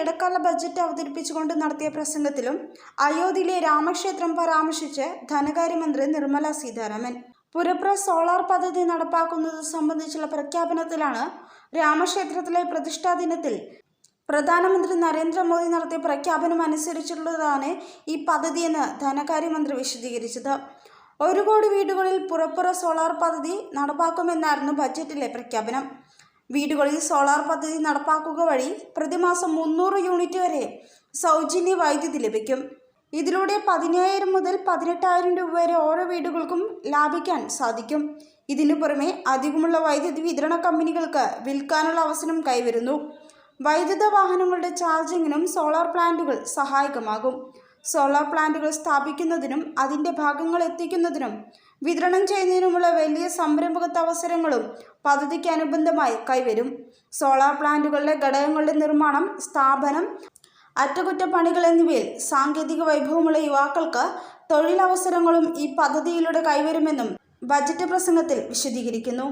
ഇടക്കാല ബജറ്റ് അവതരിപ്പിച്ചുകൊണ്ട് നടത്തിയ പ്രസംഗത്തിലും അയോധ്യയിലെ രാമക്ഷേത്രം പരാമർശിച്ച് ധനകാര്യമന്ത്രി നിർമ്മല സീതാരാമൻ. പുരപ്ര സോളാർ പദ്ധതി നടപ്പാക്കുന്നത് സംബന്ധിച്ചുള്ള പ്രഖ്യാപനത്തിലാണ് രാമക്ഷേത്രത്തിലെ പ്രതിഷ്ഠാ ദിനത്തിൽ പ്രധാനമന്ത്രി നരേന്ദ്രമോദി നടത്തിയ പ്രഖ്യാപനം അനുസരിച്ചുള്ളതാണ് ഈ പദ്ധതിയെന്ന് ധനകാര്യമന്ത്രി വിശദീകരിച്ചത്. 1 കോടി വീടുകളിൽ പുരപ്ര സോളാർ പദ്ധതി നടപ്പാക്കുമെന്നായിരുന്നു ബജറ്റിലെ പ്രഖ്യാപനം. വീടുകളിൽ സോളാർ പദ്ധതി നടപ്പാക്കുക വഴി പ്രതിമാസം 300 യൂണിറ്റ് വരെ സൗജന്യ വൈദ്യുതി ലഭിക്കും. ഇതിലൂടെ 10,000 മുതൽ 18,000 രൂപ വരെ ഓരോ വീടുകൾക്കും ലാഭിക്കാൻ സാധിക്കും. ഇതിനു പുറമെ അധികമുള്ള വൈദ്യുതി വിതരണ കമ്പനികൾക്ക് വിൽക്കാനുള്ള അവസരം കൈവരുന്നു. വൈദ്യുത വാഹനങ്ങളുടെ ചാർജിങ്ങിനും സോളാർ പ്ലാന്റുകൾ സഹായകമാകും. സോളാർ പ്ലാന്റുകൾ സ്ഥാപിക്കുന്നതിനും അതിൻ്റെ ഭാഗങ്ങൾ എത്തിക്കുന്നതിനും വിതരണം ചെയ്യുന്നതിനുമുള്ള വലിയ സംരംഭകത്വ അവസരങ്ങളും പദ്ധതിക്ക് അനുബന്ധമായി കൈവരും. സോളാർ പ്ലാന്റുകളുടെ ഘടകങ്ങളുടെ നിർമ്മാണം, സ്ഥാപനം, അറ്റകുറ്റപ്പണികൾ എന്നിവയിൽ സാങ്കേതിക വൈഭവമുള്ള യുവാക്കൾക്ക് തൊഴിലവസരങ്ങളും ഈ പദ്ധതിയിലൂടെ കൈവരുമെന്നും ബജറ്റ് പ്രസംഗത്തിൽ വിശദീകരിക്കുന്നു.